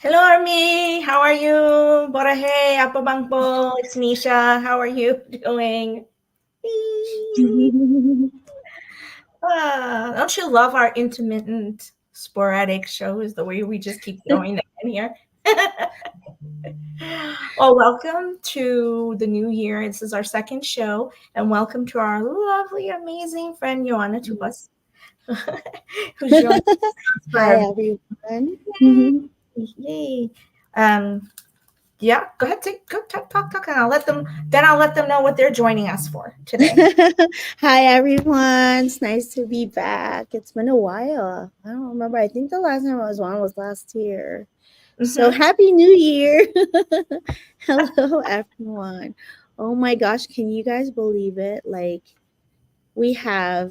Hello, Army. How are you? Borahe, apa bang po? It's Neisha. How are you doing? Don't you love our intermittent, sporadic shows? The way we just keep throwing them in here. Well, welcome to the new year. This is our second show, and welcome to our lovely, amazing friend Joahna Tupas, who's joining us for Hi, our everyone. yay. Yeah, go ahead, go talk, and I'll let them. Then I'll let them know what they're joining us for today. Hi, everyone. It's nice to be back. It's been a while. I don't remember. I think the last time I was on was last year. So Mm-hmm. happy New Year. Hello, everyone. Oh my gosh, can you guys believe it? Like, we have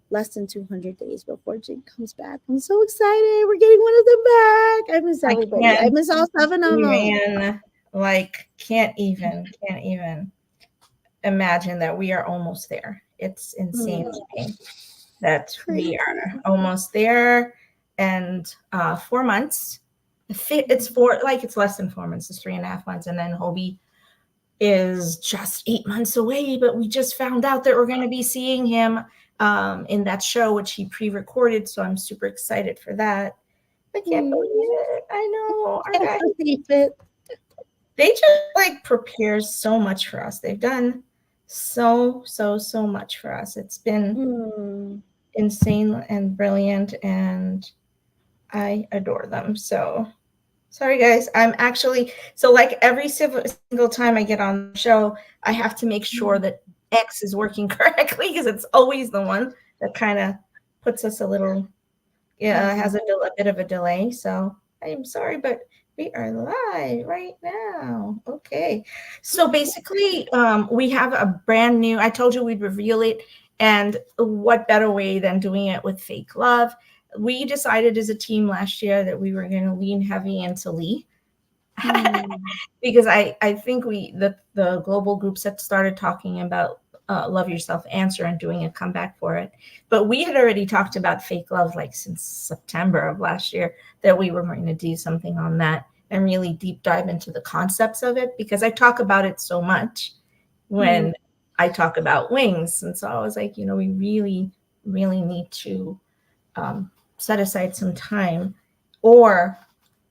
less than 200 days before Jane comes back. I'm so excited. We're getting one of them back. I miss I everybody. I can't miss all 7 of them. even can't even imagine that we are almost there. It's insane to me that we Crazy. are almost there, and 4 months. It's it's less than 4 months. It's 3.5 months, and then Hobie is just 8 months away. But we just found out that we're going to be seeing him in that show, which he pre-recorded. So I'm super excited for that. I can't believe it. I know our Can't guys. believe it. They just prepare so much for us. They've done so much for us. It's been insane and brilliant, and I adore them. So sorry, guys. I'm actually like every single time I get on the show, I have to make sure that X is working correctly because it's always the one that kind of puts us a little, has a bit of a delay. So I'm sorry, but we are live right now. Okay. So basically, we have a brand new, I told you we'd reveal it. And what better way than doing it with fake love? We decided as a team last year that we were going to lean heavy into Lee. Because I think the global groups had started talking about Love Yourself Answer and doing a comeback for it. But we had already talked about fake love since September of last year, that we were going to do something on that and really deep dive into the concepts of it, because I talk about it so much when I talk about wings. And so I was like, we really, really need to set aside some time or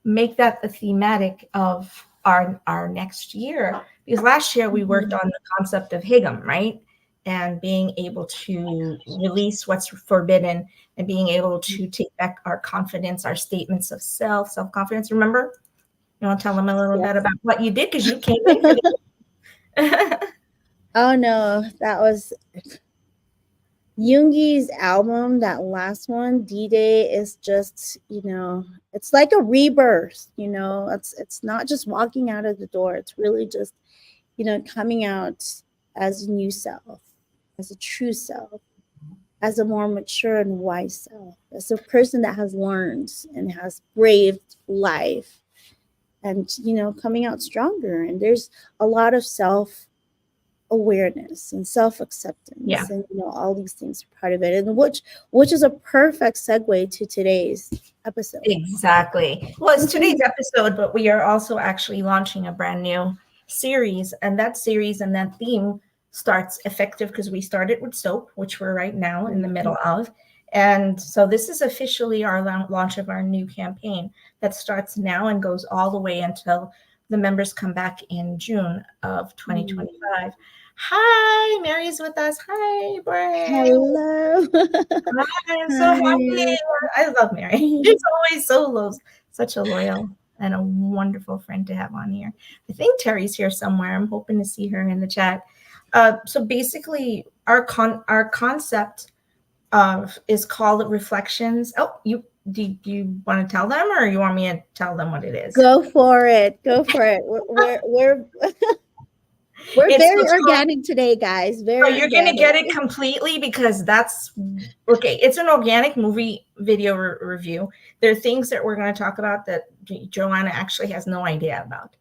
make that the thematic of our next year, because last year we worked on the concept of higam, right, and being able to release what's forbidden and being able to take back our confidence, our statements of self-confidence. Remember, you want to tell them a little bit about what you did, because you came in for the Oh no, that was Yoongi's album. That last one, D-Day, is just, it's like a rebirth. It's not just walking out of the door. It's really just, coming out as a new self, as a true self, as a more mature and wise self, as a person that has learned and has braved life, and coming out stronger. And there's a lot of self awareness and self-acceptance, and all these things are part of it, and which is a perfect segue to today's episode. Exactly. Well, it's today's episode, but we are also actually launching a brand new series, and that series and that theme starts effective because we started with soap, which we're right now in the middle of. And so this is officially our launch of our new campaign that starts now and goes all the way until the members come back in June of 2025. Hi, Mary's with us. Hi, Brian. Hello. I'm so happy. I love Mary. She's always such a loyal and a wonderful friend to have on here. I think Terry's here somewhere. I'm hoping to see her in the chat. So basically, our concept is called Reflections. Oh, do you want to tell them, or you want me to tell them what it is? Go for it. We're very organic today, guys. Very. You're going to get it completely, because that's okay. It's an organic movie video review. There are things that we're going to talk about that Joanna actually has no idea about,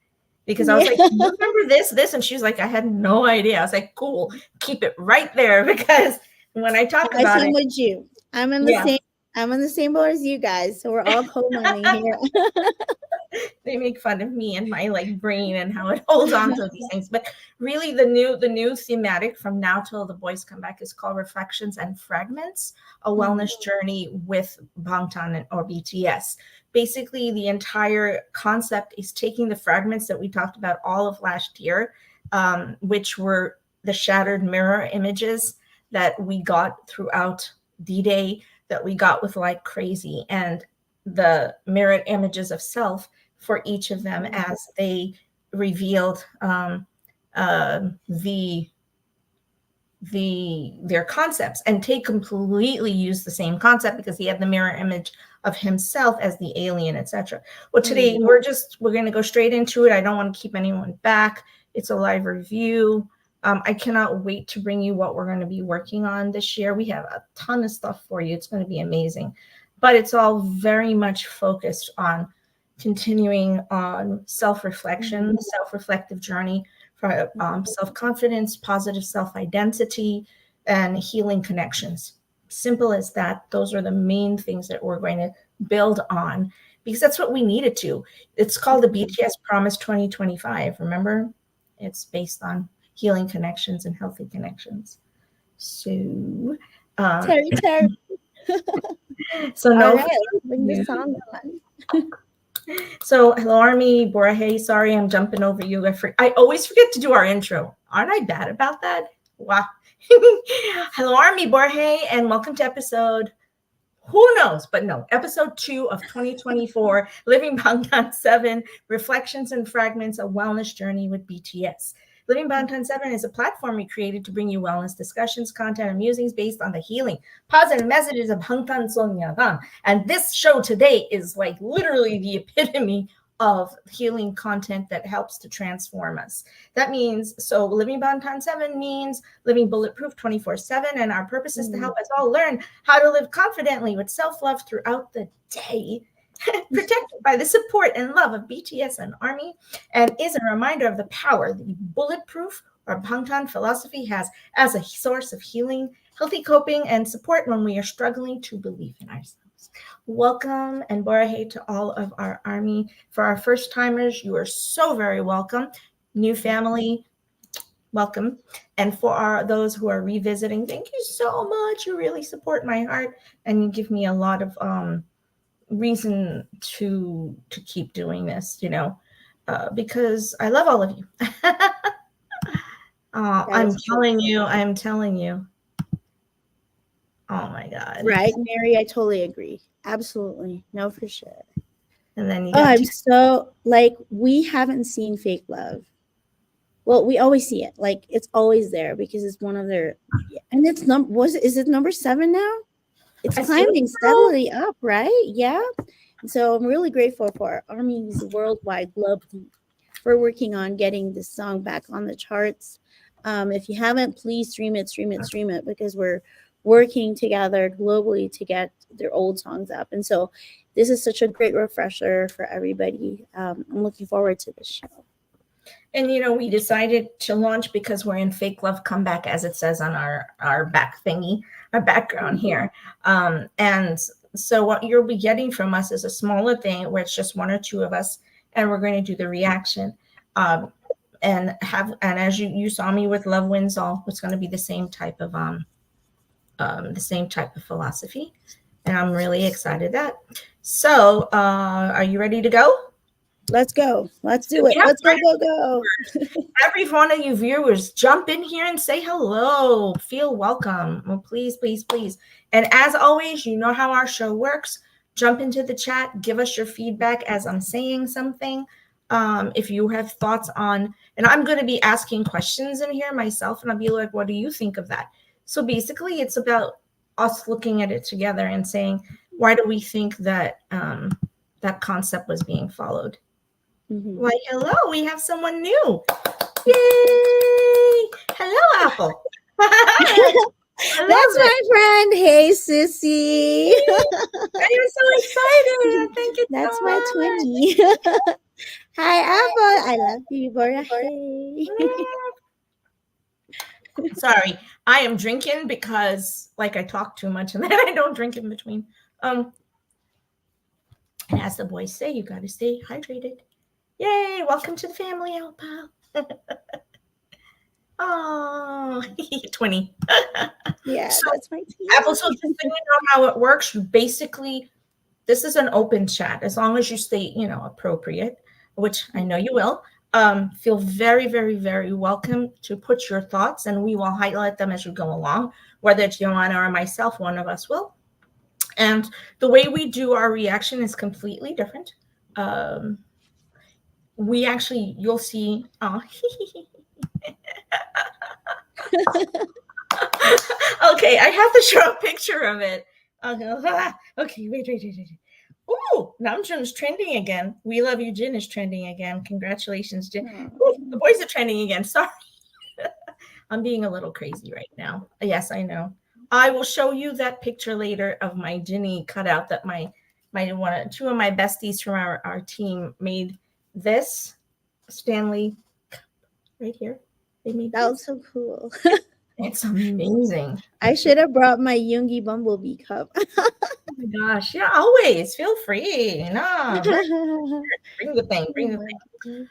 because I was like, you remember this? And she's like, I had no idea. I was like, cool, keep it right there, because when I talk about it, with you. I'm in the same boat as you guys, so we're all co-learning here. They make fun of me and my like brain and how it holds on to these things. But really the new thematic from now till the boys come back is called Reflections and Fragments, a wellness journey with Bangtan or BTS. Basically, the entire concept is taking the fragments that we talked about all of last year, which were the shattered mirror images that we got throughout D-Day, that we got with like crazy, and the mirrored images of self for each of them as they revealed their concepts. And Tay completely used the same concept because he had the mirror image of himself as the alien, etc. Well, today we're going to go straight into it. I don't want to keep anyone back. It's a live review. I cannot wait to bring you what we're going to be working on this year. We have a ton of stuff for you. It's going to be amazing. But it's all very much focused on continuing on self-reflection, self-reflective journey for self-confidence, positive self-identity, and healing connections. Simple as that. Those are the main things that we're going to build on because that's what we needed to. It's called the BTS Promise 2025. Remember? It's based on healing connections and healthy connections. So, Terry. So no, all right, let's bring the song on. So hello, Army Borhe. Sorry, I'm jumping over you. I always forget to do our intro. Aren't I bad about that? Wow. Hello, Army Borhe, and welcome to episode. Who knows? But no, episode 2 of 2024, Living Bangtan 7, Reflections and Fragments, a Wellness Journey with BTS. Living Bangtan 7 is a platform we created to bring you wellness discussions, content, and musings based on the healing, positive messages of Bangtan Sonyagan. And this show today is like literally the epitome of healing content that helps to transform us. That means, so Living Bangtan 7 means living bulletproof 24/7, and our purpose is to help us all learn how to live confidently with self-love throughout the day, protected by the support and love of BTS and Army, and is a reminder of the power the bulletproof or Bangtan philosophy has as a source of healing, healthy coping, and support when we are struggling to believe in ourselves. Welcome and Borahe to all of our Army. For our first timers, you are so very welcome. New family, welcome. And for those who are revisiting, thank you so much. You really support my heart and you give me a lot of reason to keep doing this, because I love all of you. I'm telling you. Oh my God. Right, Mary, I totally agree. Absolutely. No, for sure. And then you I'm so like, we haven't seen fake love. Well, we always see it. Like, it's always there because it's one of their, and it's is it number 7 now? It's climbing steadily up, right? Yeah. And so I'm really grateful for Army's worldwide global for working on getting this song back on the charts. If you haven't, please stream it because we're working together globally to get their old songs up. And so this is such a great refresher for everybody. I'm looking forward to this show. And, we decided to launch because we're in Fake Love Comeback, as it says on our back thingy, our background here. And so what you'll be getting from us is a smaller thing where it's just 1 or 2 of us, and we're going to do the reaction. And as you saw me with Love Wins All, it's going to be the same type of philosophy. And I'm really excited that. So are you ready to go? Let's go. Let's do it. Let's go. Every one of you viewers, jump in here and say hello. Feel welcome. Well, please. And as always, you know how our show works. Jump into the chat. Give us your feedback as I'm saying something. If you have thoughts on, and I'm going to be asking questions in here myself, and I'll be like, what do you think of that? So basically, it's about us looking at it together and saying, why do we think that that concept was being followed? Why, hello, we have someone new. Yay! Hello, Apple. That's my friend. Hey, sissy. I'm so excited. Thank you. That's so my twinnie. Hi, Apple. I love you, Bora. Hey. Sorry, I am drinking because I talk too much and then I don't drink in between. And as the boys say, you got to stay hydrated. Yay! Welcome to the family, Alpal. Oh, 20. Yeah, So, that's my team. Apple, so just so you know how it works, you basically, this is an open chat. As long as you stay, appropriate, which I know you will, feel very, very, very welcome to put your thoughts, and we will highlight them as we go along, whether it's Joahna or myself, one of us will. And the way we do our reaction is completely different. We actually, you'll see, okay, I have to show a picture of it. Okay, wait. Ooh, Namjoon is trending again. We Love You, Jin is trending again. Congratulations, Jin. Ooh, the boys are trending again. Sorry. I'm being a little crazy right now. Yes, I know. I will show you that picture later of my Ginny cutout that two of my besties from our team made this Stanley right here. They made That was so cool. It's amazing. I should have brought my Yoongi Bumblebee cup. Oh my gosh. Yeah, always. Feel free. No, bring the thing. Bring the thing.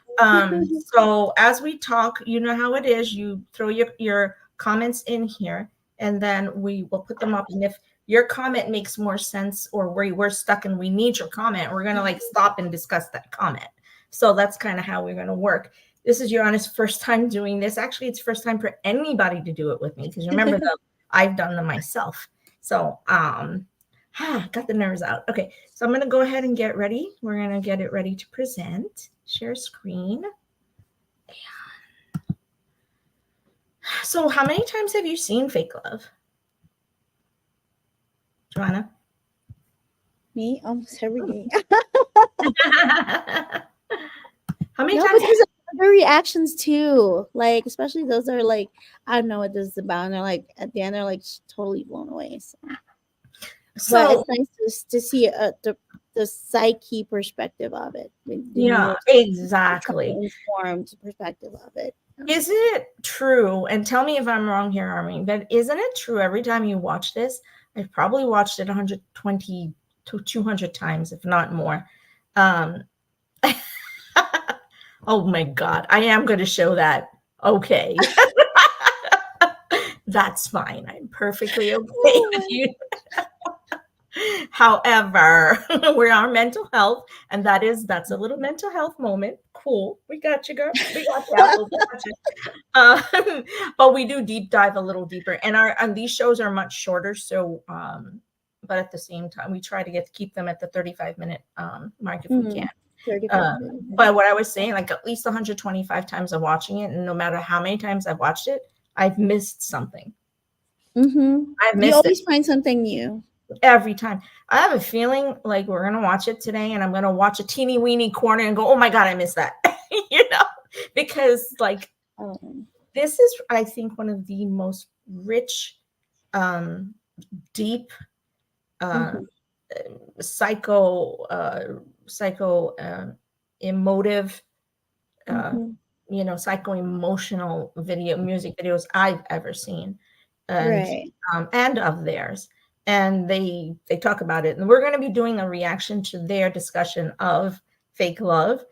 So as we talk, you know how it is. You throw your comments in here, and then we will put them up. And if your comment makes more sense, or we're stuck and we need your comment, we're gonna stop and discuss that comment. So that's kind of how we're gonna work. This is Joahna's first time doing this. Actually, it's first time for anybody to do it with me, because remember that I've done them myself. So got the nerves out. Okay, so I'm gonna go ahead and get ready. We're gonna get it ready to present. Share screen. So how many times have you seen Fake Love, Joahna? Me? Almost every day. How many times? But there's other reactions too. Like, especially those that are like, I don't know what this is about. And they're like, at the end, they're like totally blown away. But it's nice to see the psyche perspective of it. Yeah, exactly. Informed perspective of it. Is it true? And tell me if I'm wrong here, Armin, but isn't it true every time you watch this? I've probably watched it 120 to 200 times, if not more. Oh my God, I am going to show that. Okay. That's fine. I'm perfectly okay with you. However, we're on mental health, and that's a little mental health moment. Cool. We got you, girl. We got you. But we do deep dive a little deeper, and these shows are much shorter. So, but at the same time, we try to keep them at the 35-minute mark if we can. But what I was saying, like at least 125 times of watching it, and no matter how many times I've watched it, I've missed something. I've missed. You always find something new. Every time. I have a feeling like we're going to watch it today, and I'm going to watch a teeny weeny corner and go, oh my God, I missed that. Because this is, I think, one of the most rich, deep, psycho emotive, psycho emotional music videos I've ever seen. And of theirs. And they talk about it, and we're going to be doing a reaction to their discussion of Fake Love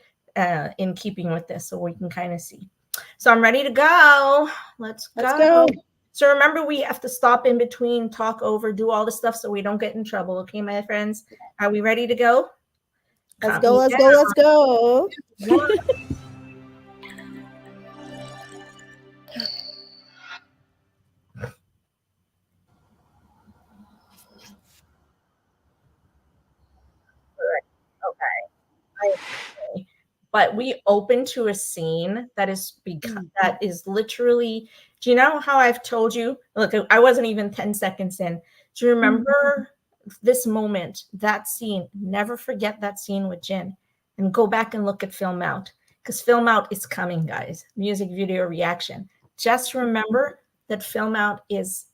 in keeping with this, so we can kind of see. So I'm ready to go. Let's go. So remember, we have to stop in between, talk over, do all the stuff so we don't get in trouble. Okay, my friends, are we ready to go? Let's go. Okay. But we open to a scene that is literally, do you know how I've told you? Look, I wasn't even 10 seconds in. Do you remember this moment, that scene? Never forget that scene with Jin, and go back and look at Film Out, because Film Out is coming, guys. Music video reaction. Just remember that Film Out is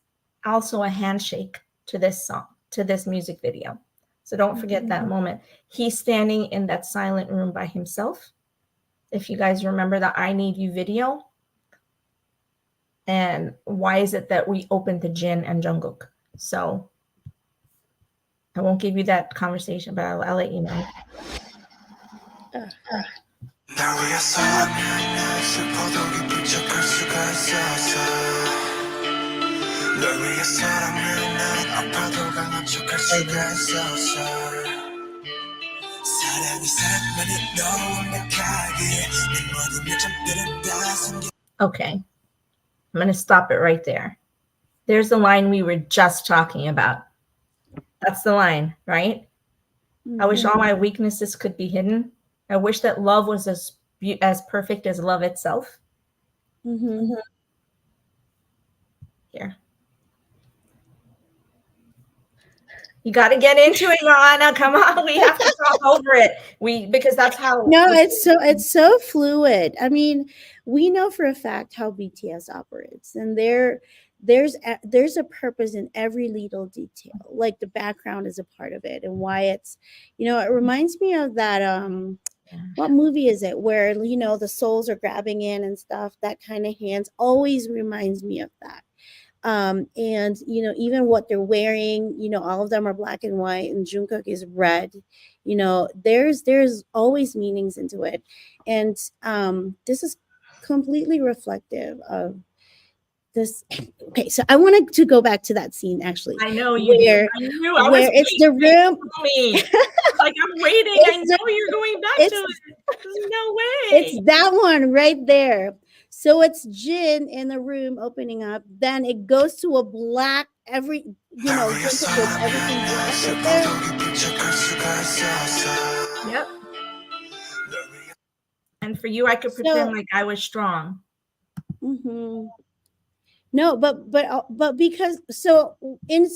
also a handshake to this song, to this music video. So don't forget that moment. He's standing in that silent room by himself. If you guys remember the I Need You video. And why is it that we opened to Jin and Jungkook? So I won't give you that conversation, but I'll let you know. Okay, I'm going to stop it right there. There's the line we were just talking about. That's the line, right? Mm-hmm. I wish all my weaknesses could be hidden. I wish that love was as perfect as love itself. Mm-hmm. Here. You got to get into it, Joahna. Come on, we have to talk over it. Because that's how. No, it's so fluid. I mean, we know for a fact how BTS operates, and there's a purpose in every little detail. Like the background is a part of it, and why it's, it reminds me of that. What movie is it where the souls are grabbing in and stuff? That kind of hands always reminds me of that. And even what they're wearing, all of them are black and white, and Jungkook is red. There's always meanings into it, and this is completely reflective of this. Okay, so I wanted to go back to that scene actually. I know you where it's the room. Like I'm waiting. I know you're going back to it. There's no way. It's that one right there. So it's Jin in the room opening up. Then it goes to a black, everything black right there. Yep. And for you, I could pretend like I was strong. Mm-hmm. No, but because in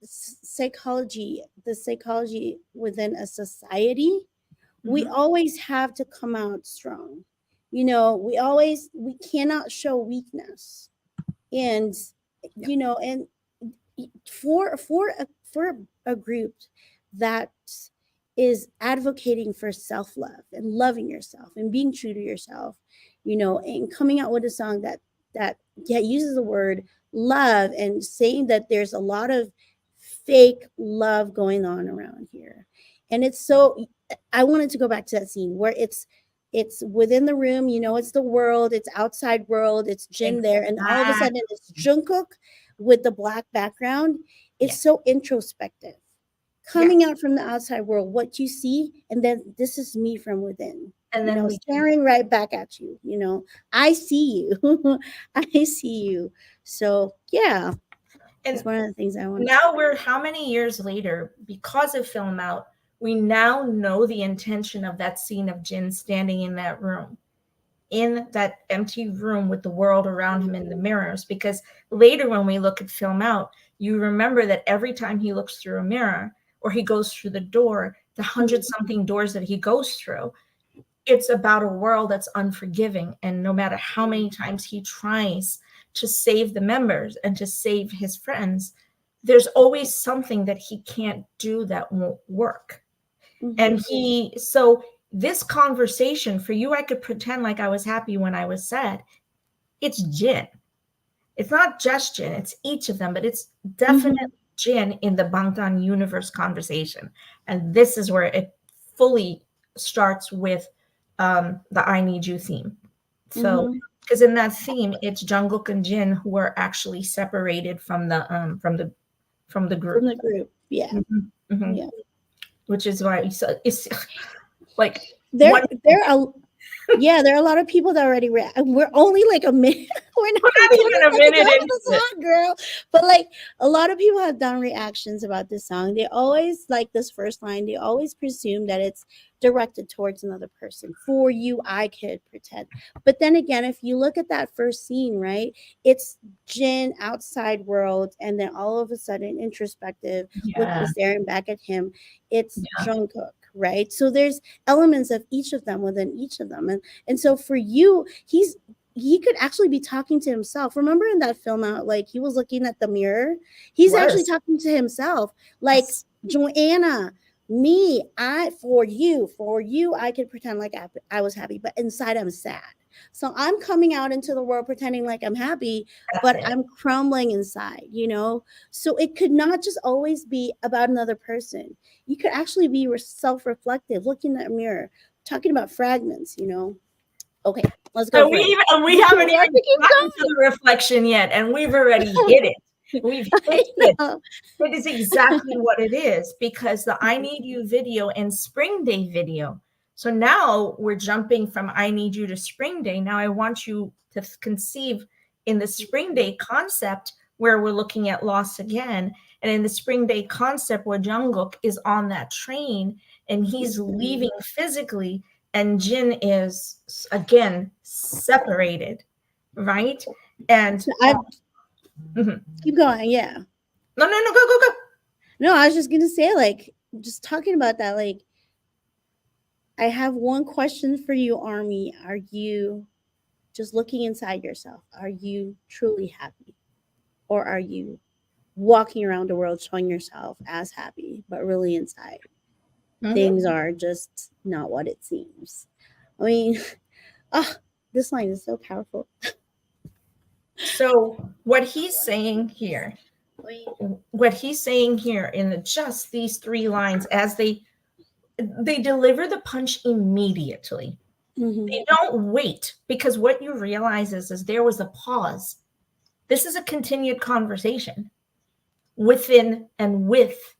psychology, the psychology within a society, we always have to come out strong. We cannot show weakness, and and for a group that is advocating for self-love and loving yourself and being true to yourself, and coming out with a song that uses the word love and saying that there's a lot of fake love going on around here. And I wanted to go back to that scene where it's within the room, it's the world, it's outside world, it's Jin there, and all of a sudden it's Jungkook with the black background. It's so introspective, coming out from the outside world, what you see, and then this is me from within. And then staring right back at you. I see you. I see you. So yeah, and it's one of the things I want. Now we're how many years later? Because of Film Out, we now know the intention of that scene of Jin standing in that room, in that empty room with the world around him in the mirrors. Because later when we look at Film Out, you remember that every time he looks through a mirror or he goes through the door, the 100-something doors that he goes through, it's about a world that's unforgiving. And no matter how many times he tries to save the members and to save his friends, there's always something that he can't do that won't work. And so this conversation, for you, I could pretend like I was happy when I was sad. It's Jin. It's not just Jin, it's each of them, but it's definitely Jin in the Bangtan universe conversation. And this is where it fully starts with the I Need You theme. So because in that theme, it's Jungkook and Jin who are actually separated from the group. From the group, yeah. Yeah. Which is why it's like there are a lot of people that already we're only like a minute. We're not even a minute into the song, girl. But like a lot of people have done reactions about this song. They always like this first line. They always presume that it's directed towards another person. For you, I could pretend. But then again, if you look at that first scene, right, it's Jin outside world, and then all of a sudden introspective, looking staring back at him. It's Jungkook. Right. So there's elements of each of them within each of them. And so for you, he could actually be talking to himself. Remember in that Film Out, like he was looking at the mirror. He's actually talking to himself. Like, Joanna, Me, for you, I could pretend like I was happy, but inside I'm sad. So I'm coming out into the world pretending like I'm happy, but I'm crumbling inside, So it could not just always be about another person. You could actually be self-reflective, looking at a mirror, talking about fragments, Okay, let's go. We haven't even gotten to the reflection yet, and we've already hit it. We've hit it. It is exactly what it is, because the I Need You video and Spring Day video. So now we're jumping from I Need You to Spring Day. Now I want you to conceive in the Spring Day concept, where we're looking at loss again. And in the Spring Day concept, where Jungkook is on that train and he's leaving physically, and Jin is again separated, right? And keep going. Yeah. No, go. No, I was just gonna say, like, just talking about that, like, I have one question for you, Army. Are you just looking inside yourself? Are you truly happy? Or are you walking around the world showing yourself as happy, but really inside things are just not what it seems? I mean, this line is so powerful. So what he's saying here in just these 3 lines, as they deliver the punch immediately. They don't wait, because what you realize is there was a pause. This is a continued conversation within and with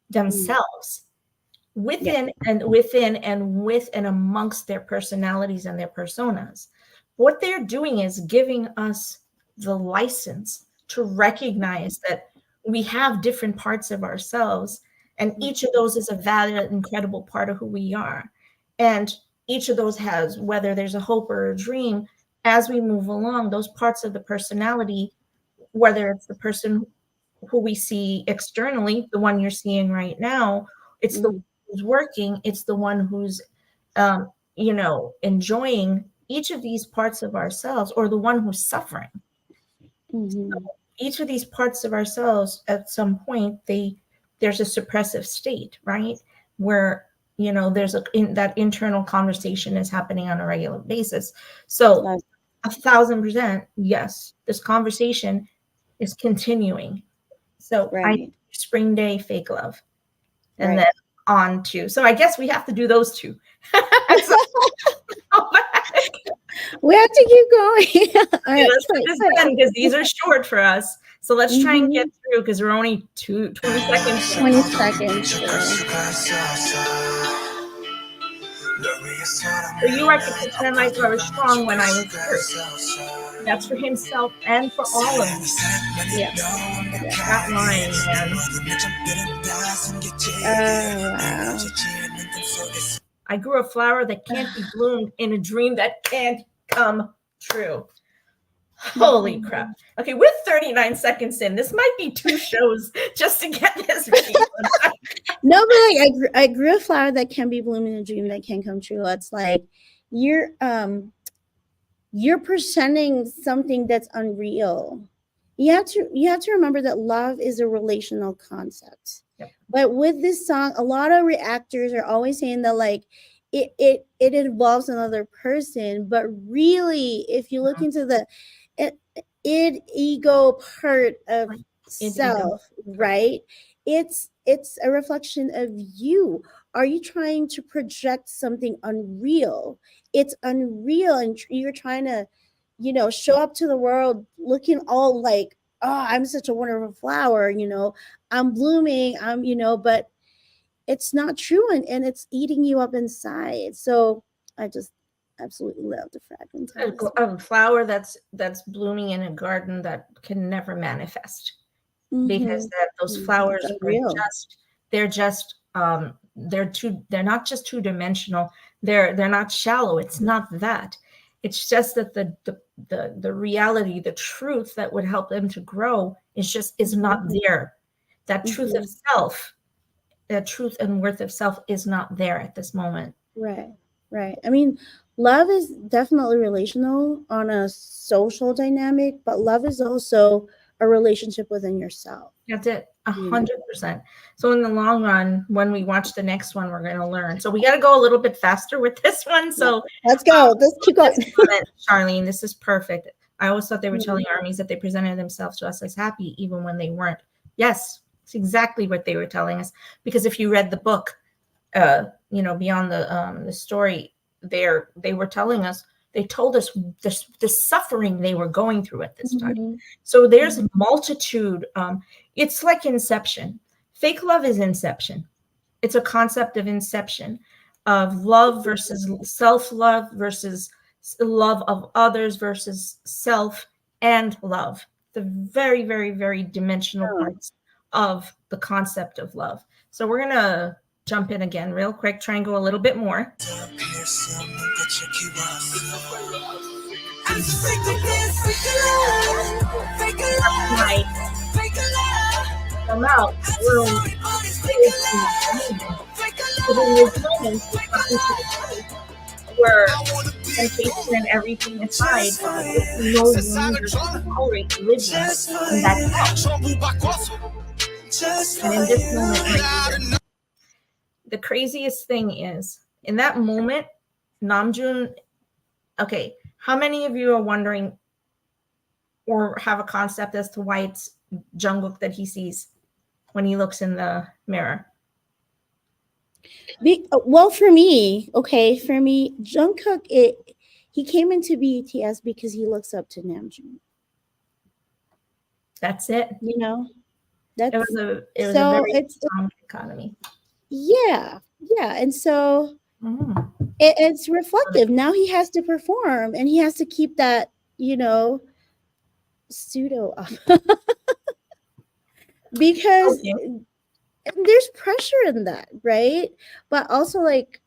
themselves, within and with and amongst their personalities and their personas. What they're doing is giving us the license to recognize that we have different parts of ourselves, and each of those is a valid, incredible part of who we are. And each of those has, whether there's a hope or a dream, as we move along, those parts of the personality, whether it's the person who we see externally, the one you're seeing right now, it's the one who's working, it's the one who's, enjoying each of these parts of ourselves, or the one who's suffering. So each of these parts of ourselves, at some point, there's a suppressive state, right? Where, there's that internal conversation is happening on a regular basis. So 1,000%, yes, this conversation is continuing. So I Spring Day, Fake Love, and then on to. So I guess we have to do those 2. We have to keep going. All right, let's put this in, because these are short for us. So let's try and get through, because we're only 20 seconds. 20 seconds. So you are to pretend like I was strong when I was hurt. That's for himself and for all of us. Yeah. That line, man. Wow. I grew a flower that can't be bloomed in a dream that can't come true. Holy crap. Okay, with 39 seconds in, this might be 2 shows just to get this video. No, but like I grew a flower that can be bloomed in a dream that can come true. It's like you're presenting something that's unreal. You have to remember that love is a relational concept. Yep. But with this song, a lot of reactors are always saying that, like, it involves another person, but really, if you look into the ego part of self, right? It's a reflection of you. Are you trying to project something unreal? It's unreal, and you're trying to, show up to the world looking all like, oh, I'm such a wonderful flower, I'm blooming, but it's not true, and it's eating you up inside. So I just absolutely love the fragment. A flower that's blooming in a garden that can never manifest, because those flowers are they're not just 2-dimensional. They're not shallow. It's not that. It's just that the reality, the truth that would help them to grow is not there. That truth of self, that truth and worth of self is not there at this moment. Right. I mean, love is definitely relational on a social dynamic, but love is also a relationship within yourself. That's it. 100%. So in the long run, when we watch the next one, we're going to learn. So we got to go a little bit faster with this one. So let's go. Let's keep going. Charlene, this is perfect. I always thought they were telling armies that they presented themselves to us as happy, even when they weren't. Yes, it's exactly what they were telling us. Because if you read the book, beyond the story, they were telling us, they told us the suffering they were going through at this time. So there's a multitude. It's like Inception. Fake love is Inception. It's a concept of Inception, of love versus self-love versus love of others versus self and love. The very, very, very dimensional parts of the concept of love. So we're going to jump in again real quick, try and go a little bit more. Come out, where temptation and everything aside, no longer tolerate living in that house. And in this moment right here, the craziest thing is, in that moment, Namjoon, okay, how many of you are wondering or have a concept as to why it's Jungkook that he sees when he looks in the mirror? Well, for me, Jungkook, he came into BTS because he looks up to Namjoon. That's it. You know, it was a very strong economy. Yeah, and so it's reflective. Now he has to perform, and he has to keep that, pseudo up because there's pressure in that, right? But also, like,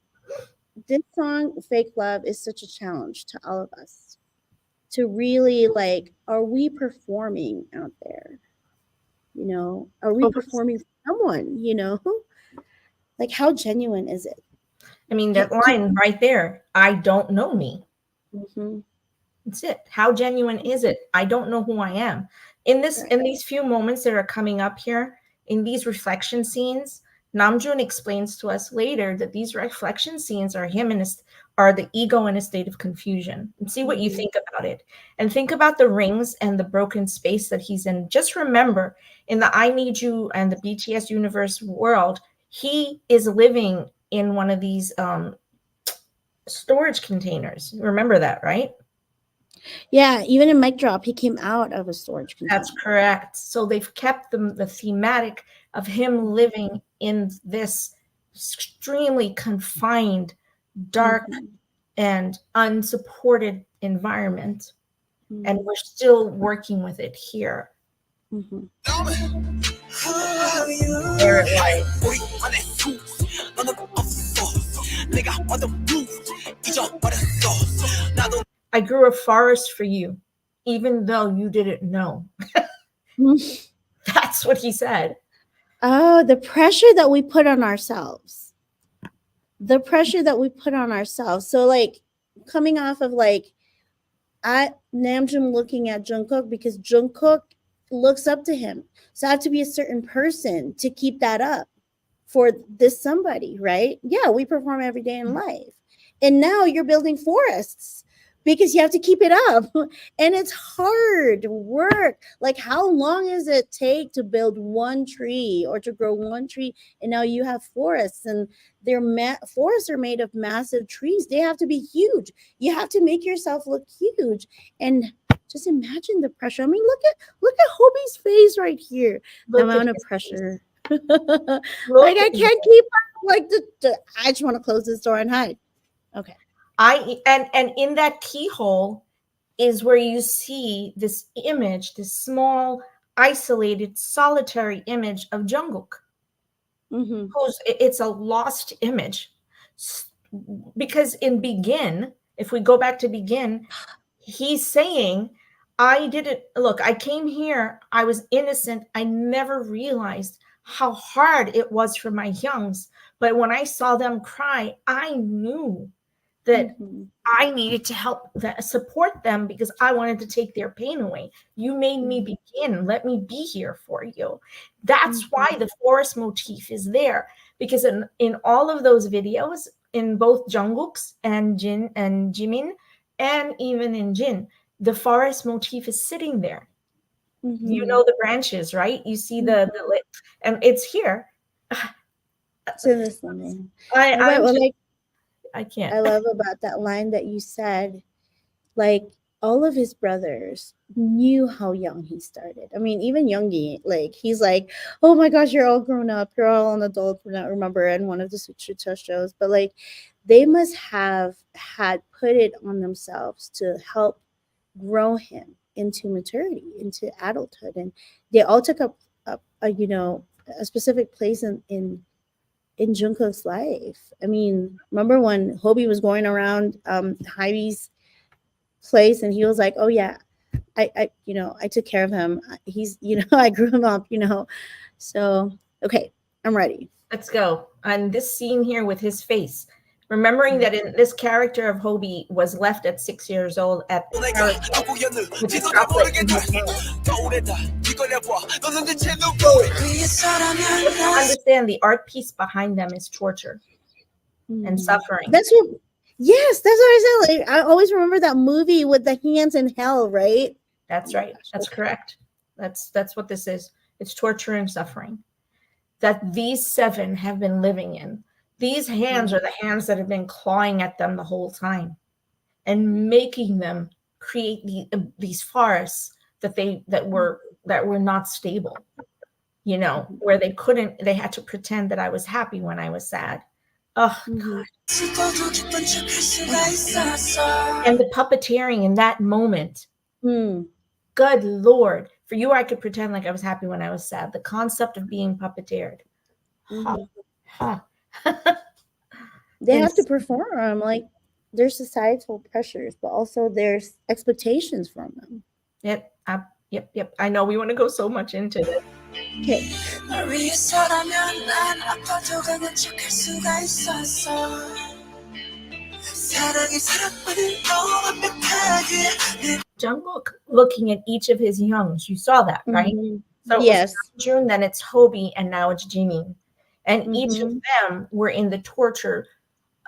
this song, Fake Love, is such a challenge to all of us to really, like, are we performing out there? Are we performing for someone, Like, how genuine is it? I mean, that line right there, I don't know me. That's it. How genuine is it? I don't know who I am. In these few moments that are coming up here, in these reflection scenes, Namjoon explains to us later that these reflection scenes are are the ego in a state of confusion. And see what you think about it. And think about the rings and the broken space that he's in. Just remember, in the I Need You and the BTS universe world, he is living in one of these storage containers. Remember that, right? Yeah, even in Mic Drop, he came out of a storage container. That's correct. So they've kept the thematic of him living in this extremely confined, dark, and unsupported environment. And we're still working with it here. There it lies. I grew a forest for you, even though you didn't know. That's what he said. Oh, the pressure that we put on ourselves. So, like, coming off of, like, Namjoon looking at Jungkook because Jungkook looks up to him. So I have to be a certain person to keep that up for this somebody, right? Yeah, we perform every day in life. And now you're building forests because you have to keep it up. And it's hard work. Like, how long does it take to build one tree or to grow one tree? And now you have forests, and forests are made of massive trees. They have to be huge. You have to make yourself look huge. And just imagine the pressure. I mean, look at Hobie's face right here. The amount of pressure. Like, I can't keep up. Like, I just want to close this door and hide. Okay. And in that keyhole is where you see this image, this small, isolated, solitary image of Jungkook. It's a lost image. Because in Begin, if we go back to Begin, he's saying, I came here, I was innocent, I never realized how hard it was for my youngs. But when I saw them cry, I knew that I needed to help support them because I wanted to take their pain away. You made me begin. Let me be here for you. That's why the forest motif is there, because in all of those videos, in both Jungkook's and Jin and Jimin, and even in Jin, the forest motif is sitting there. You know the branches, right? You see the and it's here. To this line. I can't. I love about that line that you said, like, all of his brothers knew how young he started. I mean, even Youngie, like, he's like, oh my gosh, you're all grown up. You're all an adult. Remember in one of the Sutra shows. But, like, they must have had put it on themselves to help grow him into maturity, into adulthood. And they all took up a specific place in Jungkook's life. I mean, remember when Hobie was going around Hybe's place and he was like, oh yeah, I took care of him. He's, I grew him up, So, okay, I'm ready. Let's go. On this scene here with his face, remembering that in this character of Hobie was left at 6 years old at the with the chocolate in his mouth. Understand the art piece behind them is torture and suffering. Yes, that's what I said. Like, I always remember that movie with the hands in hell, right? That's right. That's correct. That's what this is. It's torture and suffering that these 7 have been living in. These hands are the hands that have been clawing at them the whole time and making them create these forests that were not stable, where they had to pretend that I was happy when I was sad. Oh, God. And the puppeteering in that moment. Good Lord. For you, I could pretend like I was happy when I was sad. The concept of being puppeteered. They have to perform. Like, there's societal pressures, but also there's expectations from them. Yep. I know we want to go so much into this. Okay. Jungkook looking at each of his youngs. You saw that, right? So yes. June, then it's Hobie, and now it's Jimin. And each of them were in the torture,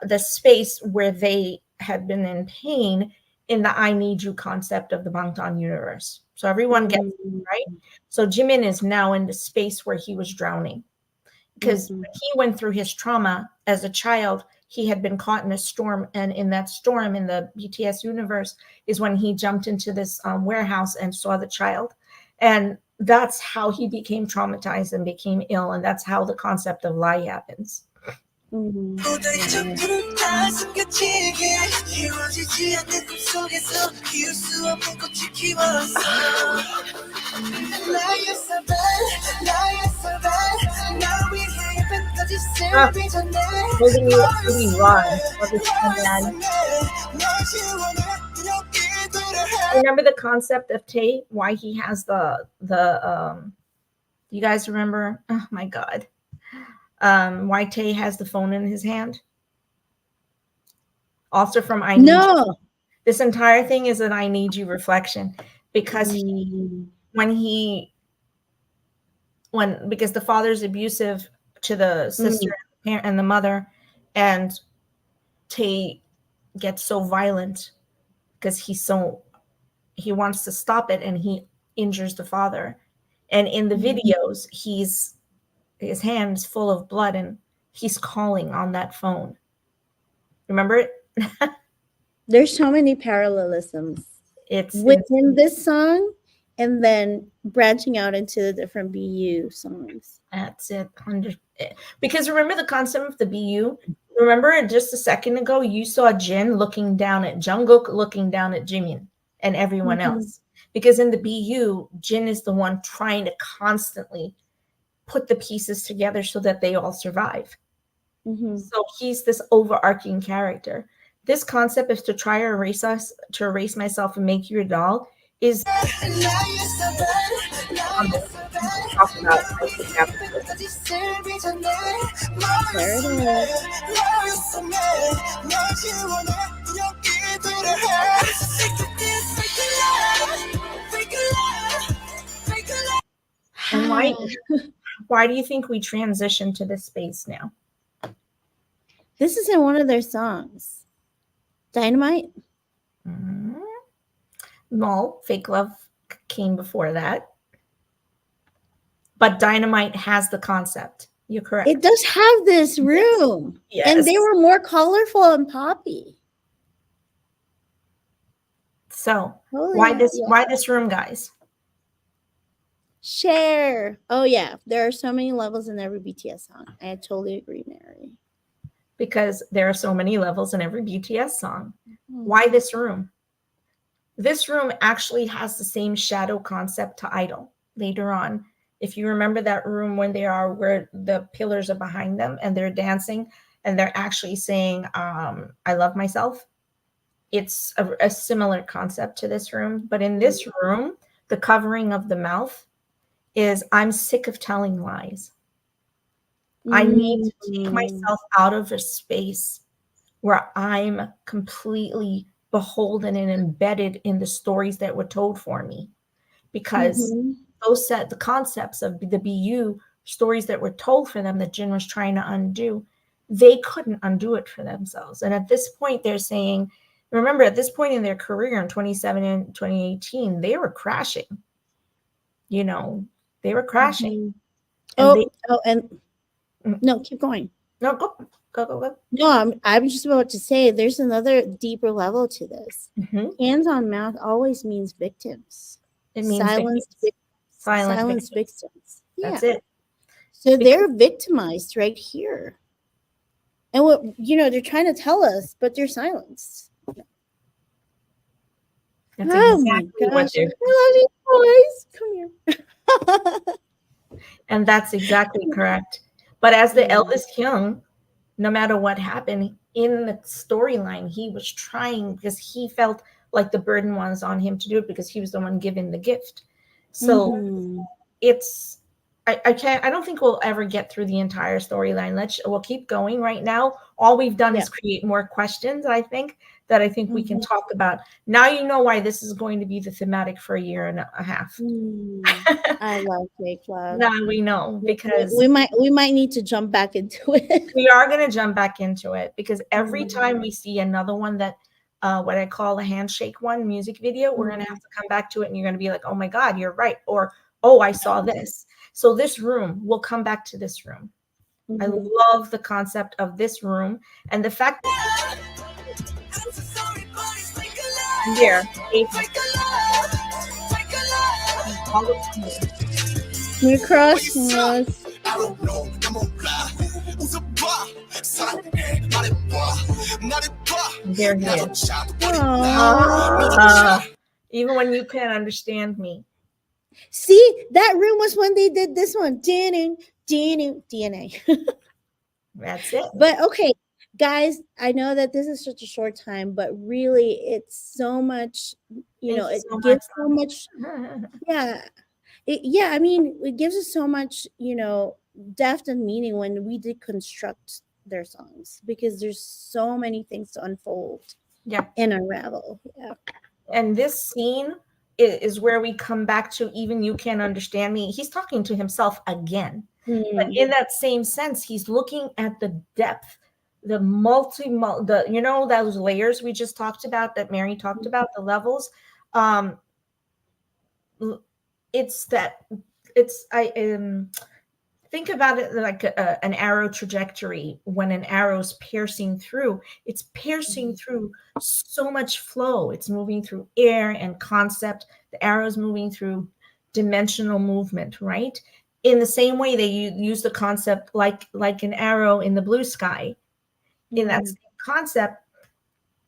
the space where they had been in pain in the I need you concept of the Bangtan universe. So everyone gets it, right? So Jimin is now in the space where he was drowning. Because when he went through his trauma as a child, he had been caught in a storm. And in that storm, in the BTS universe, is when he jumped into this warehouse and saw the child. And that's how he became traumatized and became ill. And that's how the concept of lie happens. Holding you up pretty wrong. Remember the concept of Tay? Why he has the you guys remember? Oh my God. Why Tay has the phone in his hand? Also from I Need You. This entire thing is an I Need You reflection because because the father's abusive to the sister and the mother, and Tay gets so violent because he wants to stop it and he injures the father. And in the videos, his hand's full of blood and he's calling on that phone. Remember it? There's so many parallelisms. It's within this song and then branching out into the different BU songs. That's it. Because remember the concept of the BU? Remember just a second ago, you saw Jin looking down at Jungkook, looking down at Jimin and everyone else. Because in the BU, Jin is the one trying to constantly put the pieces together so that they all survive. So he's this overarching character. This concept is to try to erase myself and make you a doll is talk about And why do you think we transitioned to this space now? This is in one of their songs. Dynamite? Mm-hmm. No, Fake Love came before that. But Dynamite has the concept. You're correct. It does have this room. Yes. And they were more colorful and poppy. So why this room, guys? Share. Oh yeah, there are so many levels in every BTS song. I totally agree, Mary. Because there are so many levels in every BTS song. Why this room? This room actually has the same shadow concept to Idol later on. If you remember that room when they are where the pillars are behind them and they're dancing and they're actually saying, I love myself. It's a similar concept to this room. But in this room, the covering of the mouth is, I'm sick of telling lies. I need to take myself out of a space where I'm completely beholden and embedded in the stories that were told for me. Because those the concepts of the BU stories that were told for them that Jin was trying to undo, they couldn't undo it for themselves. And at this point, they're saying, remember, at this point in their career in 2017 and 2018, they were crashing. You know, they were crashing. No, keep going. No, go. No, I'm just about to say there's another deeper level to this. Hands on mouth always means victims. It means silenced victims. Yeah. That's it. So they're victimized right here. And what they're trying to tell us, but they're silenced. That's exactly what they're. I love you boys. Come here. And that's exactly correct. But as the eldest Hyung, no matter what happened in the storyline, he was trying because he felt like the burden was on him to do it because he was the one given the gift. So it's, I don't think we'll ever get through the entire storyline. We'll keep going right now. All we've done is create more questions, I think we can talk about. Now you know why this is going to be the thematic for a year and a half. I love Fake Love. Now we know because we might need to jump back into it. We are going to jump back into it because every time we see another one that what I call a handshake one music video, we're going to have to come back to it and you're going to be like, oh my God, you're right. Or, oh, I saw this. So this room, we'll come back to this room. I love the concept of this room and the fact that here, we're crossing us. There he is. Even when you can't understand me. See, that room was when they did this one. DNA. That's it. But okay, guys, I know that this is such a short time, but really it's so much, it gives so much. I mean, it gives us so much, depth and meaning when we deconstruct their songs because there's so many things to unfold and unravel. And this scene is where we come back to even you can't understand me. He's talking to himself again. But in that same sense, he's looking at the depth, the those layers we just talked about that Mary talked about, the levels. Think about it like an arrow trajectory. When an arrow's piercing through, it's piercing through so much flow. It's moving through air and concept. The arrow's moving through dimensional movement, right? In the same way they use the concept like an arrow in the blue sky. In that same concept,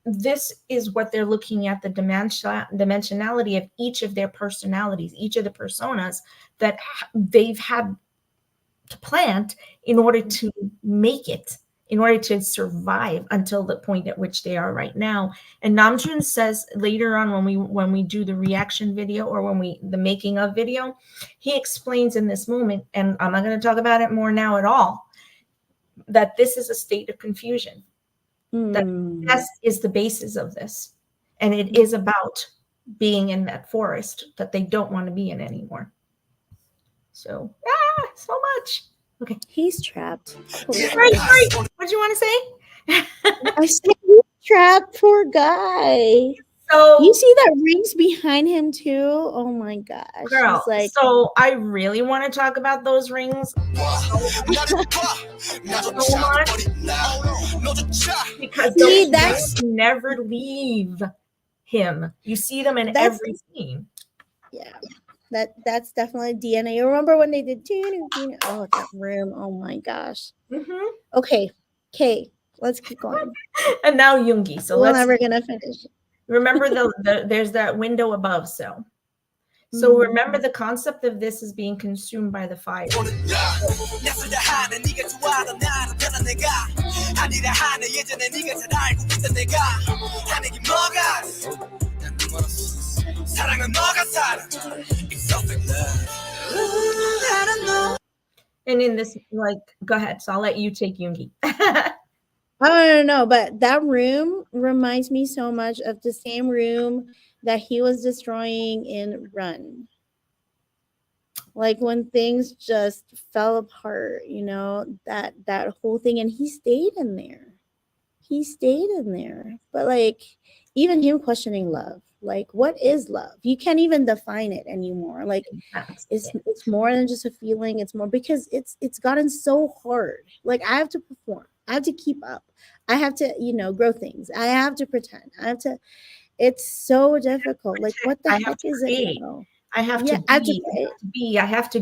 this is what they're looking at, the dimensionality of each of their personalities, each of the personas that they've had to plant in order to make it, in order to survive until the point at which they are right now. And Namjoon says later on when we do the reaction video or the making of video, he explains in this moment, and I'm not going to talk about it more now at all, that this is a state of confusion. That is the basis of this. And it is about being in that forest that they don't want to be in anymore. So, so much. Okay. He's trapped. Sorry. What do you want to say? I said he's trapped, poor guy. So you see that rings behind him too? Oh my gosh. Girl, like, so I really want to talk about those rings so much because those rings never leave him. You see them in every scene. Yeah. That's definitely DNA. You remember when they did oh, that room. Oh my gosh. Okay, let's keep going. And now Yoongi. So we're never gonna finish. Remember there's that window above. So remember the concept of this is being consumed by the fire. And in this, like, go ahead. So I'll let you take Yoongi. No, but that room reminds me so much of the same room that he was destroying in Run. Like when things just fell apart, that whole thing, and he stayed in there. But like even him questioning love, like what is love? You can't even define it anymore. Like it's more than just a feeling. It's more because it's gotten so hard. Like I have to perform. I have to keep up. I have to, grow things. I have to pretend. It's so difficult. Like what the heck is it now? I have to be. I have to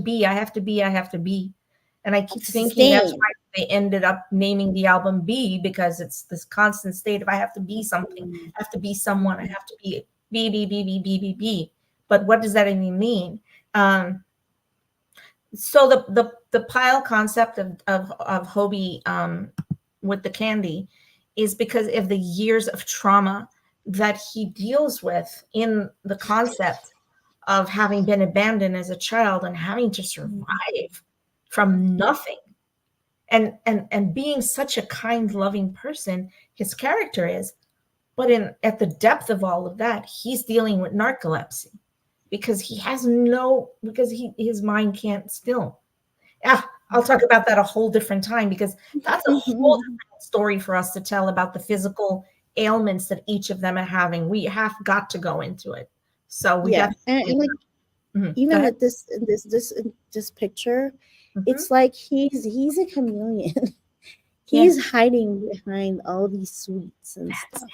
be. And I keep thinking that's why they ended up naming the album B, because it's this constant state of I have to be something, I have to be someone, I have to be B. But what does that even mean? So the pile concept of Hobie with the candy is because of the years of trauma that he deals with in the concept of having been abandoned as a child and having to survive from nothing, and being such a kind, loving person his character is, but at the depth of all of that, he's dealing with narcolepsy because his mind can't still. I'll talk about that a whole different time, because that's a whole different story for us to tell about the physical ailments that each of them are having. We have got to go into it. So we got and like even with this picture, it's like he's a chameleon. He's hiding behind all these sweets and stuff.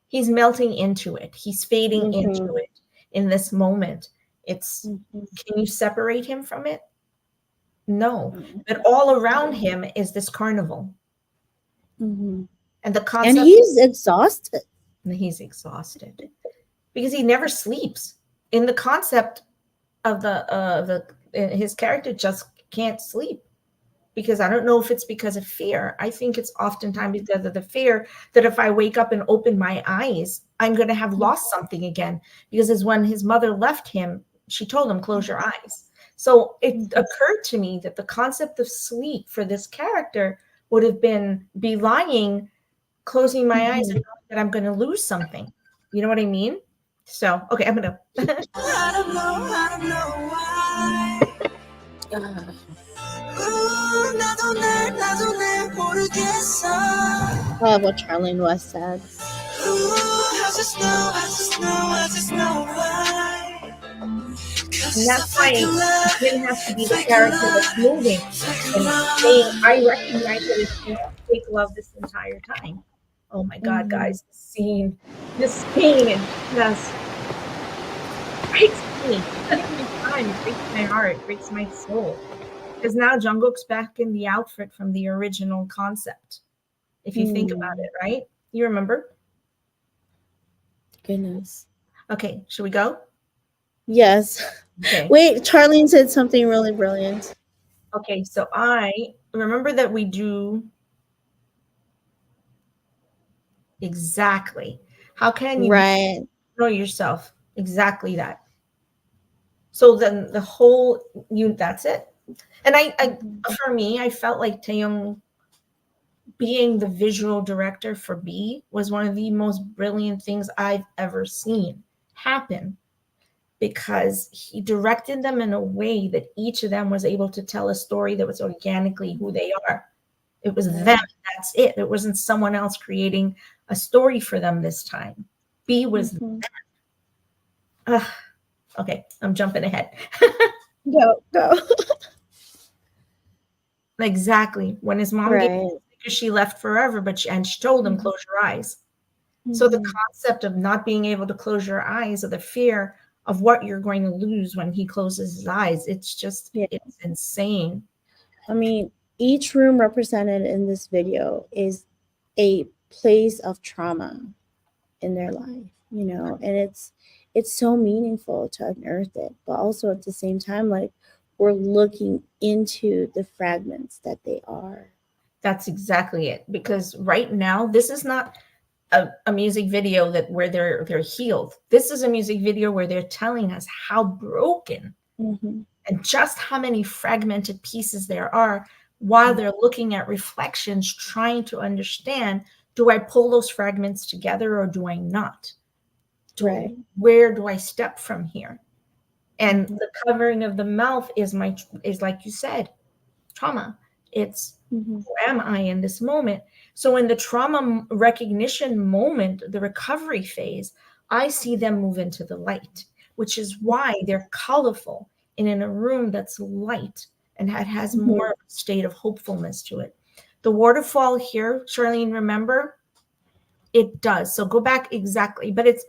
He's melting into it. He's fading into it in this moment. It's can you separate him from it? No. But all around him is this carnival. And the concept, and he's exhausted. Because he never sleeps. In the concept of his character just can't sleep, because I don't know if it's because of fear. I think it's oftentimes because of the fear that if I wake up and open my eyes, I'm going to have lost something again. Because as when his mother left him, she told him, close your eyes. So it occurred to me that the concept of sleep for this character would have been belying closing my eyes and knowing that I'm going to lose something. You know what I mean? So, okay, I'm going to. I don't know why. Oh, what Charlene West said. I just know why. And that's why it didn't have to be the character that's moving and saying, I recognize that it's going to take love this entire time. Oh my God, guys, this scene is just breaks me. It breaks my heart, it breaks my soul. Because now Jungkook's back in the outfit from the original concept. If you think about it, right? You remember? Goodness. Okay, should we go? Yes. Okay. Wait, Charlene said something really brilliant. Okay, so I remember that we do exactly. How can you know yourself? Exactly that. So then the whole that's it. And I for me, I felt like Taeyong being the visual director for B was one of the most brilliant things I've ever seen happen, because he directed them in a way that each of them was able to tell a story that was organically who they are. It was them. That's it. It wasn't someone else creating a story for them this time. B was okay, I'm jumping ahead. Go. Exactly. When his mom gave him, because she left forever, but she told him, close your eyes. So the concept of not being able to close your eyes, or the fear of what you're going to lose when he closes his eyes, it's just, it's insane. I mean, each room represented in this video is a place of trauma in their life, you know, and it's so meaningful to unearth it, but also at the same time, like, we're looking into the fragments that they are. That's exactly it. Because right now, this is not a music video where they're healed. This is a music video where they're telling us how broken and just how many fragmented pieces there are, while they're looking at reflections, trying to understand, do I pull those fragments together or do I not? Where do I step from here? And the covering of the mouth is like you said, trauma. It's who am I in this moment? So in the trauma recognition moment, the recovery phase, I see them move into the light, which is why they're colorful and in a room that's light and has more of a state of hopefulness to it. The waterfall here, Charlene, remember? It does. So go back exactly, but it's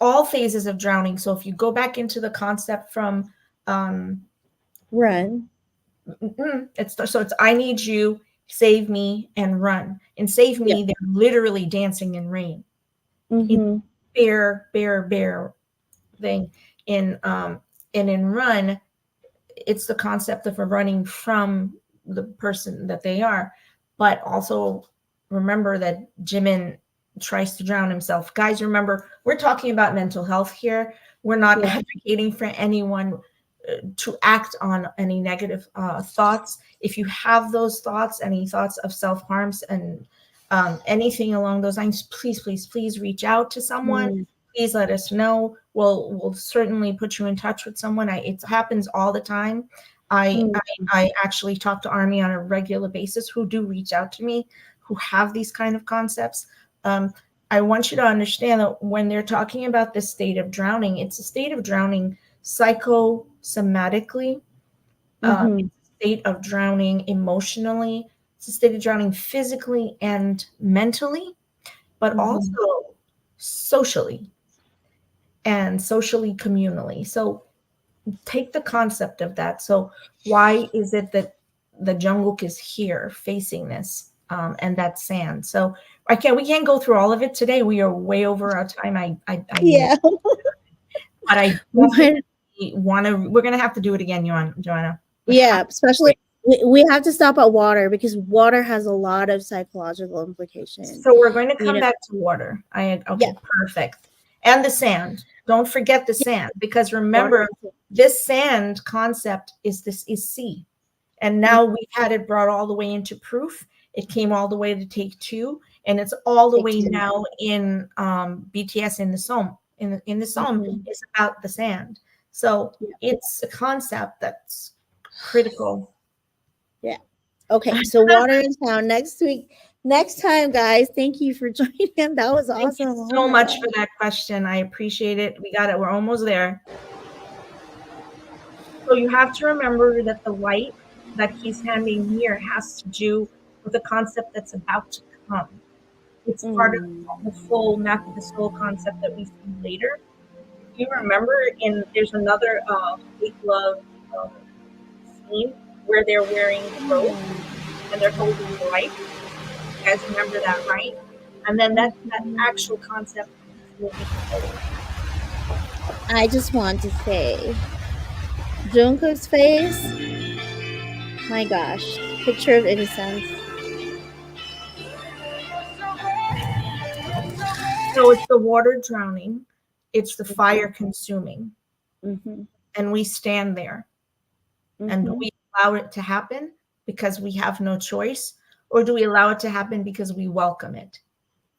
all phases of drowning. So if you go back into the concept from Run. It's I need you, save me, and run. And save me, they're literally dancing in rain. In bear thing. In run, it's the concept of running from the person that they are. But also remember that Jimin tries to drown himself. Guys, remember, we're talking about mental health here. We're not advocating for anyone to act on any negative thoughts. If you have those thoughts, any thoughts of self-harms and anything along those lines, please reach out to someone. Please let us know. We'll certainly put you in touch with someone. It happens all the time. I actually talk to Army on a regular basis, who do reach out to me, who have these kind of concepts. I want you to understand that when they're talking about this state of drowning, it's a state of drowning psychosomatically. It's a state of drowning emotionally. It's a state of drowning physically and mentally, but also socially and socially, communally. So take the concept of that. So why is it that the Jungkook is here facing this and that sand? So we can't go through all of it today. We are way over our time. But I we're gonna have to do it again, Joanna. Especially we have to stop at water, because water has a lot of psychological implications. So we're going to come back to water. Perfect. And the sand. Don't forget the sand, because remember, this sand concept is C. And now we've had it brought all the way into proof. It came all the way to take 2, and it's all the way now in BTS in the Somme. In the Somme is about the sand. So it's a concept that's critical. Okay, so water is found next week. Next time, guys. Thank you for joining in. That was awesome. Thank you so much for that question. I appreciate it. We got it. We're almost there. So you have to remember that the light that he's handing here has to do with the concept that's about to come. It's part of the full map of the soul concept that we see later. If you remember, there's another fake love scene where they're wearing robes and they're holding the light. You guys remember that, right? And then that actual concept is moving forward. I just want to say, Jungkook's face, my gosh, picture of innocence. So it's the water drowning, it's the fire consuming, and we stand there. And we allow it to happen because we have no choice, or do we allow it to happen because we welcome it?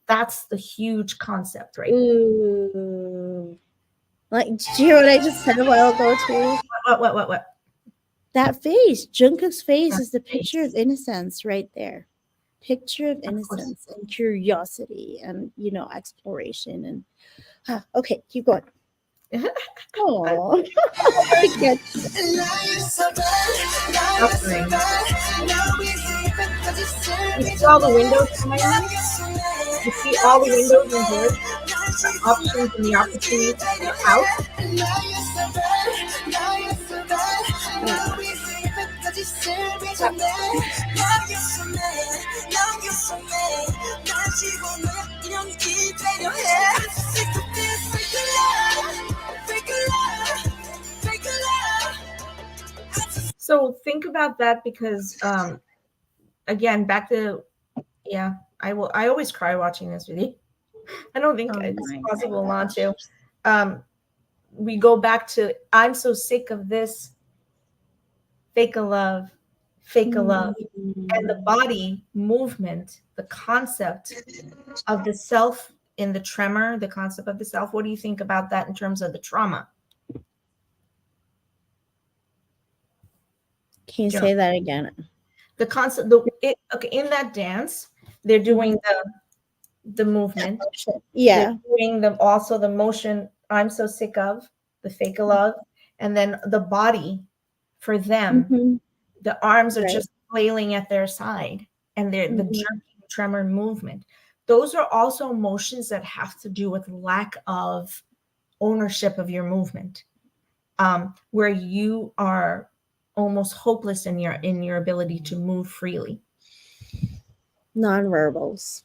That's the huge concept, right? Ooh. Like, did you hear what I just said a while ago too? What? That face, Jungkook's face, That is the picture of innocence right there. Picture of innocence and curiosity and, you know, exploration. And okay, keep going. Oh, I can't. Suffering. You see all the windows behind me? You see all the windows and doors, the options and the opportunities that are out. So think about that, because again, back to, yeah, I always cry watching this video. I don't think it's possible not to. We go back to, I'm so sick of this fake a love, and the body movement, the concept of the self in the tremor, the concept of the self. What do you think about that in terms of the trauma? Can you say that again? The concept, okay, in that dance, they're doing the movement. Yeah. They're doing also the motion, I'm so sick of, the fake a love, and then the body for them, the arms are just flailing at their side, and they're the jerking tremor movement. Those are also motions that have to do with lack of ownership of your movement, where you are almost hopeless in your ability to move freely. Nonverbals.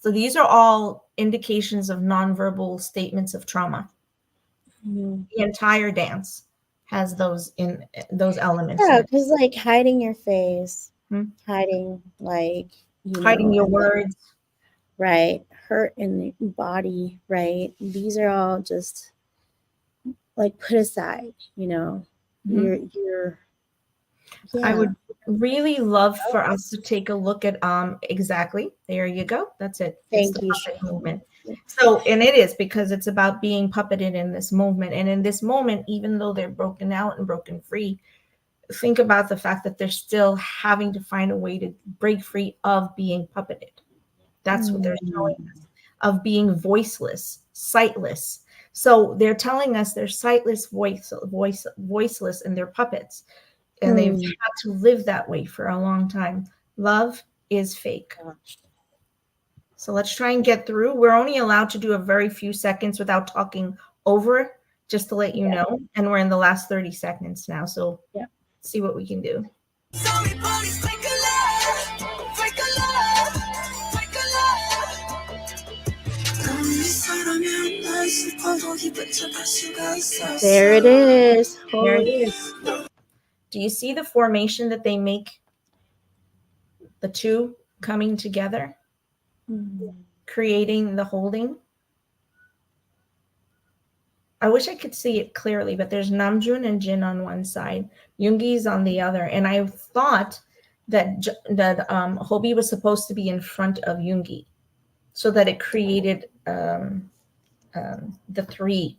So these are all indications of nonverbal statements of trauma. The entire dance has those elements. Yeah, because like hiding your face, hiding, like, hiding your words, right? Hurt in the body, right? These are all just like put aside, you know. You're I would really love for us to take a look at exactly, there you go, that's it. Thank you. Puppet movement. So, and it is because it's about being puppeted in this movement, and in this moment, even though they're broken out and broken free, think about the fact that they're still having to find a way to break free of being puppeted. That's what they're showing us, of being voiceless, sightless. So they're telling us they're sightless, voiceless, and they're puppets. And they've had to live that way for a long time. Love is fake. So let's try and get through. We're only allowed to do a very few seconds without talking over it, just to let you know. And we're in the last 30 seconds now. So see what we can do. There it is. There it is. Do you see the formation that they make? The two coming together, creating the holding. I wish I could see it clearly, but there's Namjoon and Jin on one side, Yoongi's on the other, and I thought that Hobi was supposed to be in front of Yoongi, so that it created the three,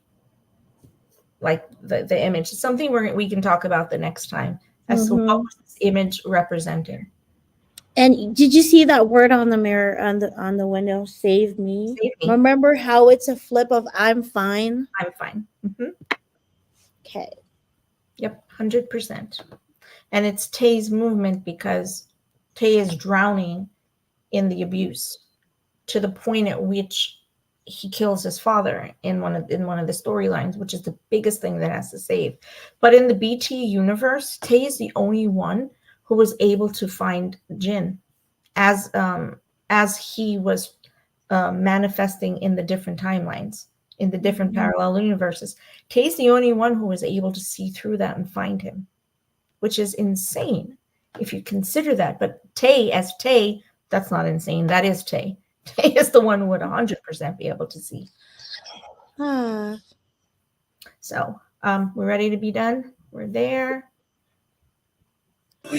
like the image. It's something we can talk about the next time as to what was this image representing. And did you see that word on the mirror, on the window? Save me. Remember how it's a flip of I'm fine? I'm fine. Okay. Yep, 100%. And it's Tae's movement, because Tae is drowning in the abuse to the point at which he kills his father in one of the storylines, which is the biggest thing that has to save. But in the BT universe, Tae is the only one who was able to find Jin as he was manifesting in the different timelines, in the different parallel universes. Tae's the only one who was able to see through that and find him, which is insane if you consider that. But Tae, as Tae, that's not insane. That is Tae. Tae is the one who would 100% be able to see. So we're ready to be done. We're there. Jungkook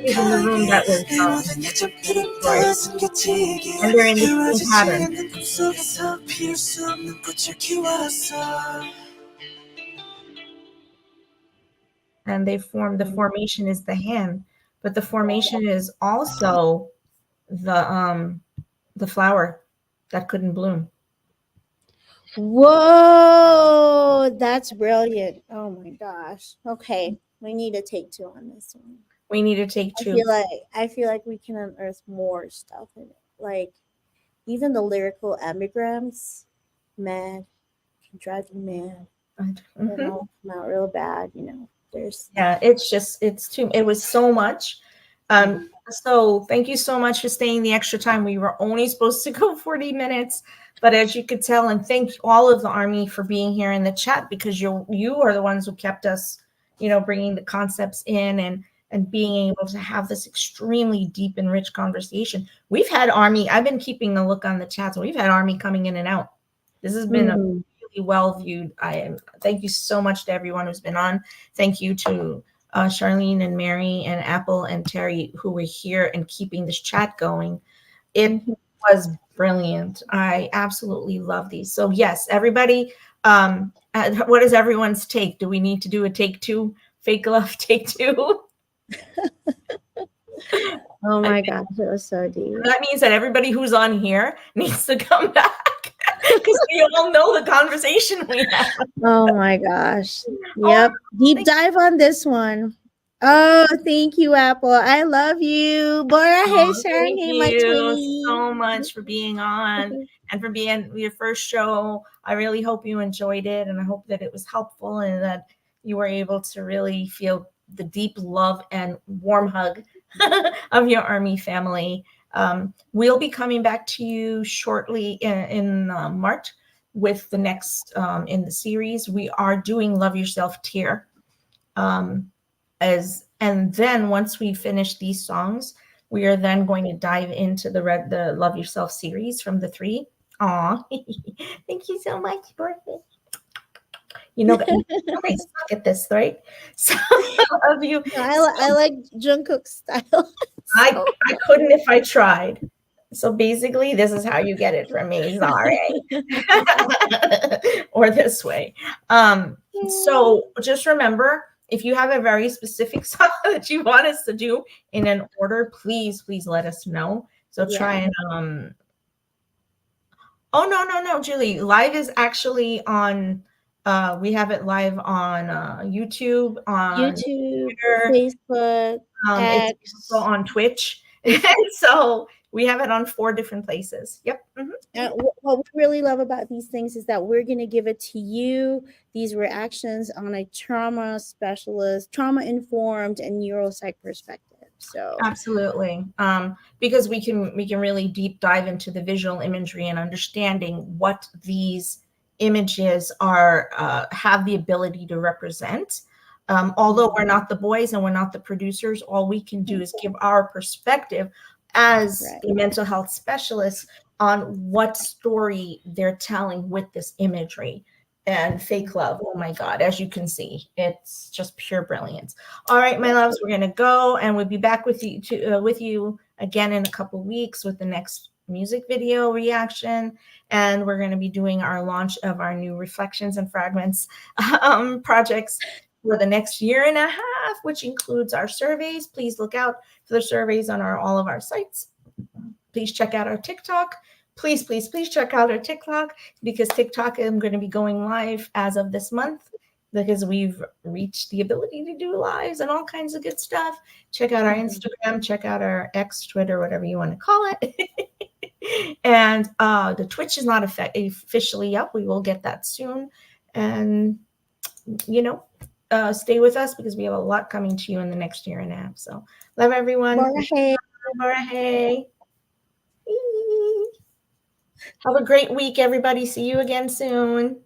is in the room that was destroyed, and they're in the same pattern. And they form, the formation is the hand, but the formation is also the flower that couldn't bloom. Whoa, that's brilliant. Oh my gosh. Okay, we need to take 2 on this one. We need to take 2. I feel like we can unearth more stuff in it. Like even the lyrical amigrams, mad, can drive you mad. Mm-hmm. Come out real bad, There's it was so much. So thank you so much for staying the extra time. We were only supposed to go 40 minutes, but as you could tell, and thank all of the Army for being here in the chat, because you are the ones who kept us, bringing the concepts in and being able to have this extremely deep and rich conversation. We've had Army, I've been keeping a look on the chats, and we've had Army coming in and out. This has been a really well viewed. Thank you so much to everyone who's been on. Thank you to Charlene and Mary and Apple and Terry, who were here and keeping this chat going. It was brilliant. I absolutely love these. So yes, everybody, what is everyone's take? Do we need to do a take 2? Fake love, take 2? Oh my gosh, it was so deep. That means that everybody who's on here needs to come back, because we all know the conversation we had. Oh my gosh. Yep. Deep dive on this one. Oh, thank you, Apple. I love you. Bora, hey, Sharon. Hey, my twinnie. So much for being on and for being your first show. I really hope you enjoyed it, and I hope that it was helpful and that you were able to really feel the deep love and warm hug of your Army family. We'll be coming back to you shortly in March with the next in the series. We are doing Love Yourself tier. And then once we finish these songs, we are then going to dive into the Love Yourself series from the 3. Aw, thank you so much, birthday. I suck at this, right? So I love you. I like Jungkook's style. I couldn't if I tried. So basically, this is how you get it from me. Sorry. Or this way. So just remember, if you have a very specific song that you want us to do in an order, please let us know. So try and oh no, Julie. Live is actually on we have it live on YouTube, on Twitter, Facebook, it's also on Twitch. So we have it on 4 different places. Yep. Mm-hmm. And what we really love about these things is that we're going to give it to you, these reactions, on a trauma specialist, trauma informed, and neuropsych perspective. So absolutely, because we can really deep dive into the visual imagery and understanding what these images are have the ability to represent. Although we're not the boys and we're not the producers, all we can do is give our perspective as a mental health specialist on what story they're telling with this imagery. And fake love, oh my God, as you can see, it's just pure brilliance. All right, my loves, we're gonna go, and we'll be back with you again in a couple weeks with the next music video reaction, and we're going to be doing our launch of our new Reflections and Fragments projects for the next year and a half, which includes our surveys. Please look out for the surveys on all of our sites. Please check out our TikTok. Please check out our TikTok, because TikTok, I'm going to be going live as of this month, because we've reached the ability to do lives and all kinds of good stuff. Check out our Instagram, check out our X, Twitter, whatever you want to call it. And the Twitch is not officially up. We will get that soon. And, stay with us, because we have a lot coming to you in the next year and a half. So love everyone. Hey. Have a great week, everybody. See you again soon.